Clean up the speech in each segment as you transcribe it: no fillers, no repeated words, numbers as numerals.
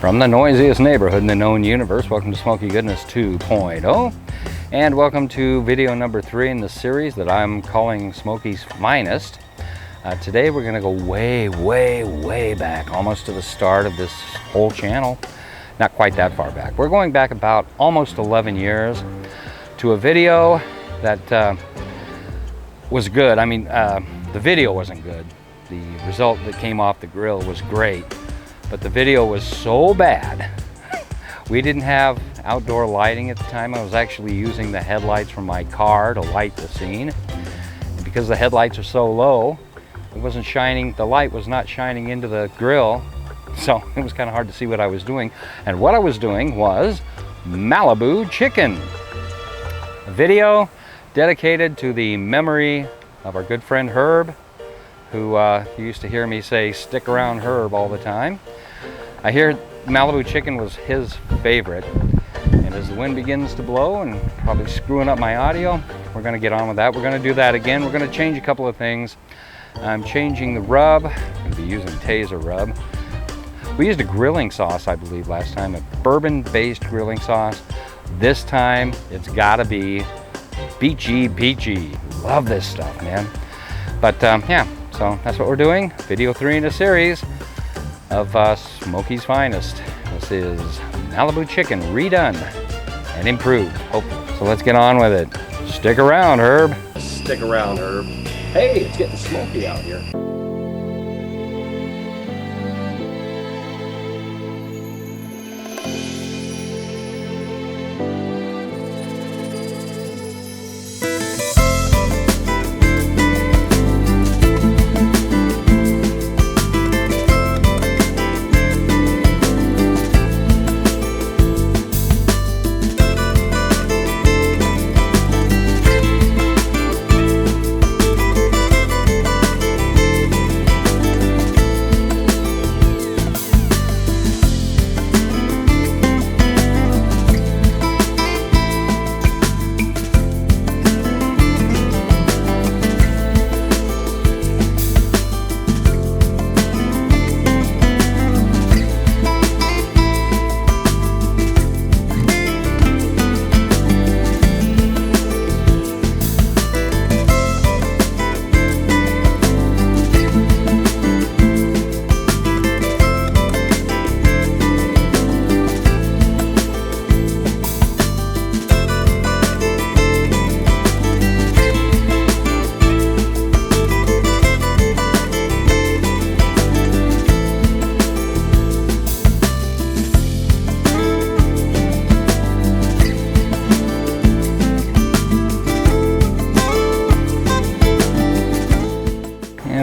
From the noisiest neighborhood in the known universe, welcome to Smoky Goodness 2.0, and welcome to video number 3 in the series that I'm calling Smokeys Finest. Today we're going to go way back, almost to the start of this whole channel. Not quite that far back. We're going back about almost 11 years to a video that was good. I mean, the video wasn't good. The result that came off the grill was great. But the video was so bad. We didn't have outdoor lighting at the time. I was actually using the headlights from my car to light the scene. And because the headlights are so low, it wasn't shining, the light was not shining into the grill. So it was kind of hard to see what I was doing. And what I was doing was Malibu Chicken. A video dedicated to the memory of our good friend Herb, who you used to hear me say, "Stick around Herb," all the time. I hear Malibu Chicken was his favorite. And as the wind begins to blow and probably screwing up my audio, we're going to get on with that. We're going to do that again. We're going to change a couple of things. I'm changing the rub. I'm going to be using Taser rub. We used a grilling sauce, I believe, last time, a bourbon-based grilling sauce. This time, it's got to be peachy. Love this stuff, man. But yeah. So that's what we're doing. Video 3 in a series of Smokeys Finest. This is Malibu Chicken redone and improved, hopefully. So let's get on with it. Stick around, Herb. Stick around, Herb. Hey, it's getting smoky out here.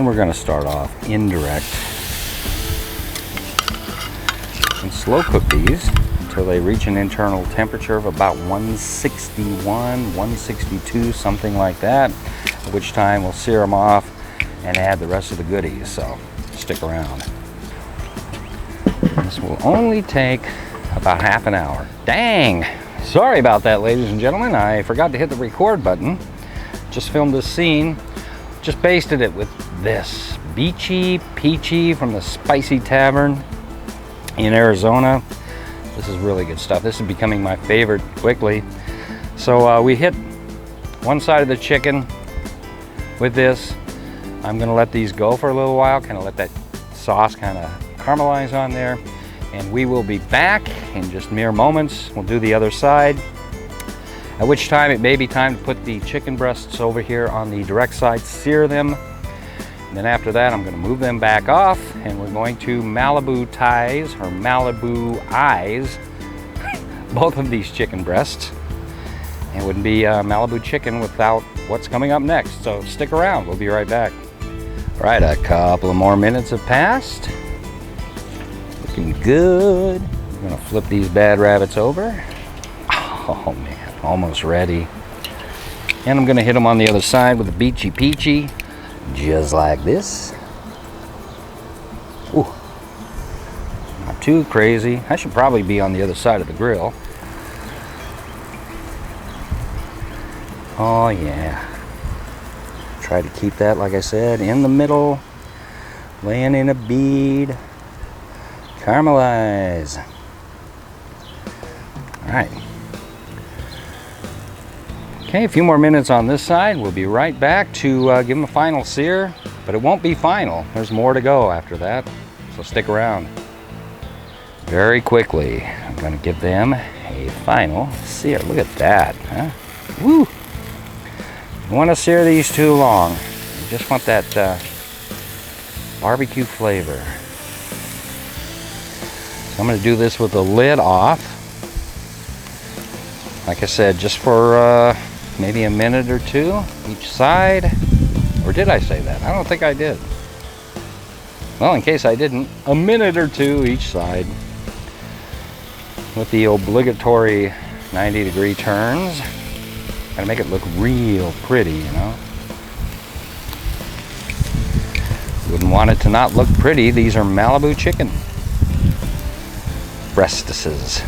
We're going to start off indirect and slow cook these until they reach an internal temperature of about 161, 162, something like that, at which time we'll sear them off and add the rest of the goodies. So stick around. This will only take about half an hour. Dang! Sorry about that, ladies and gentlemen. I forgot to hit the record button. Just filmed this scene. Just basted it with this beachy peachy from the Spicy Tavern in Arizona. This is really good stuff. This is becoming my favorite quickly. So we hit one side of the chicken with this. I'm gonna let these go for a little while, kind of let that sauce kind of caramelize on there, and we will be back in just mere moments. We'll do the other side, at which time it may be time to put the chicken breasts over here on the direct side, sear them, and then after that I'm going to move them back off, and we're going to Malibu ties or Malibu eyes both of these chicken breasts. It wouldn't be Malibu Chicken without what's coming up next, so stick around, we'll be right back. All right, a couple of more minutes have passed. Looking good. We're going to flip these bad rabbits over. Oh man, almost ready. And I'm going to hit them on the other side with a beachy peachy, just like this. Ooh, not too crazy. I should probably be on the other side of the grill. Oh yeah. Try to keep that, like I said, in the middle, laying in a bead, Caramelize. All right. Okay, a few more minutes on this side. We'll be right back to give them a final sear, but it won't be final. There's more to go after that, so stick around. Very quickly, I'm going to give them a final sear. Look at that, huh? Woo! You want to sear these too long. You just want that barbecue flavor. So I'm going to do this with the lid off. Like I said, just for maybe a minute or two each side. Or did I say that? I don't think I did. Well, in case I didn't, a minute or two each side. With the obligatory 90-degree turns. Gotta make it look real pretty, you know. Wouldn't want it to not look pretty. These are Malibu Chicken breastises.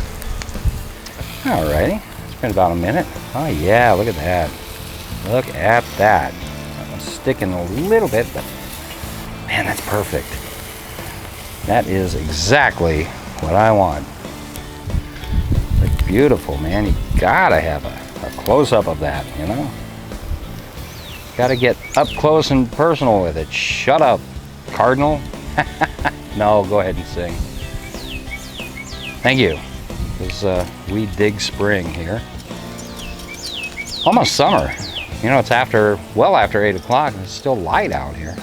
Alrighty, it's been about a minute. Oh yeah, look at that. Look at that. That one's sticking a little bit, but man, that's perfect. That is exactly what I want. It's beautiful, man. You gotta have a close-up of that, you know? Gotta get up close and personal with it. Shut up, Cardinal. No, go ahead and sing. Thank you. Because we dig spring here. Almost summer. You know, it's well after 8 o'clock and it's still light out here.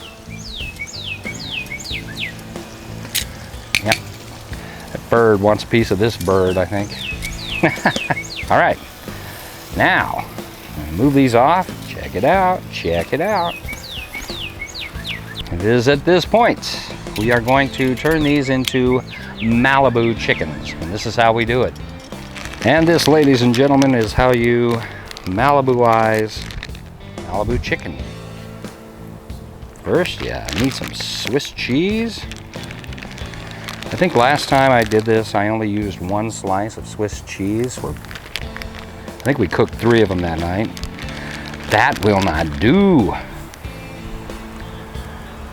Yep. That bird wants a piece of this bird, I think. All right. Now, move these off. Check it out. Check it out. It is at this point we are going to turn these into Malibu chickens, and this is how we do it. And this, ladies and gentlemen, is how you Malibuize Malibu chicken. First, yeah, I need some Swiss cheese. I think last time I did this, I only used 1 slice of Swiss cheese. I think we cooked 3 of them that night. That will not do.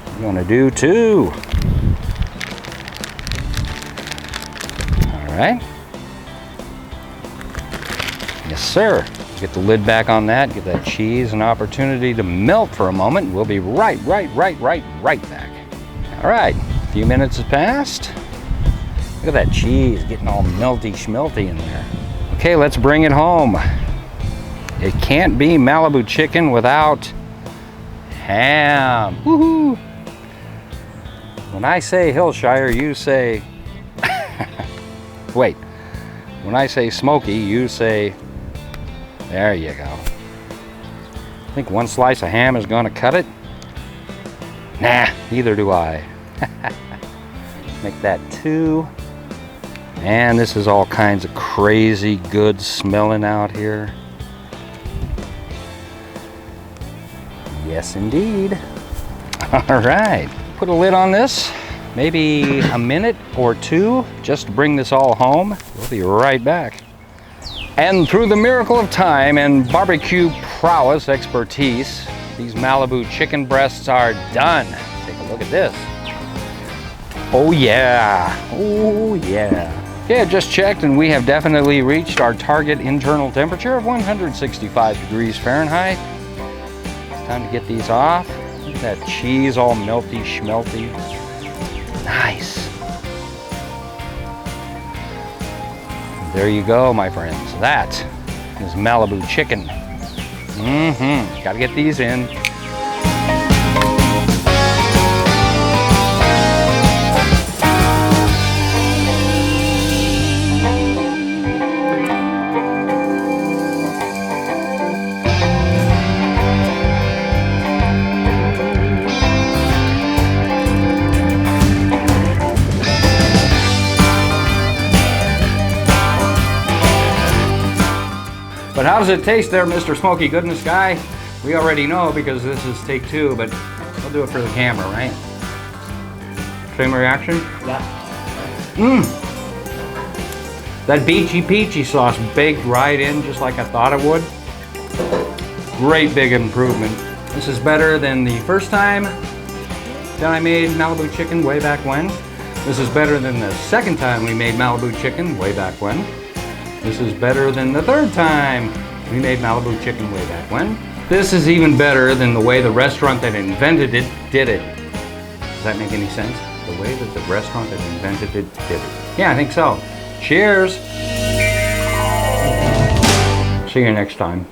I'm gonna do 2. All right. Yes, sir. Get the lid back on that. Give that cheese an opportunity to melt for a moment. We'll be right back. All right. A few minutes has passed. Look at that cheese getting all melty schmelty in there. Okay, let's bring it home. It can't be Malibu chicken without ham. Woohoo! When I say Hillshire, you say... Wait. When I say smoky, you say... There you go. I think 1 slice of ham is going to cut it. Nah, neither do I. Make that 2. Man, this is all kinds of crazy good smelling out here. Yes, indeed. All right. Put a lid on this. Maybe a minute or 2 just to bring this all home. We'll be right back. And through the miracle of time and barbecue prowess expertise, these Malibu chicken breasts are done. Take a look at this. Oh yeah, oh yeah. Okay, I just checked and we have definitely reached our target internal temperature of 165 degrees Fahrenheit. It's time to get these off. Look at that cheese all melty schmelty. Nice. There you go, my friends. That is Malibu chicken. Gotta get these in. But how does it taste there, Mr. Smoky Goodness guy? We already know because this is take 2, but we'll do it for the camera, right? Same reaction? Yeah. That beachy peachy sauce baked right in just like I thought it would. Great big improvement. This is better than the first time that I made Malibu chicken way back when. This is better than the second time we made Malibu Chicken way back when. This is better than the third time we made Malibu Chicken way back when. This is even better than the way the restaurant that invented it did it. Does that make any sense? The way that the restaurant that invented it did it. Yeah, I think so. Cheers! See you next time.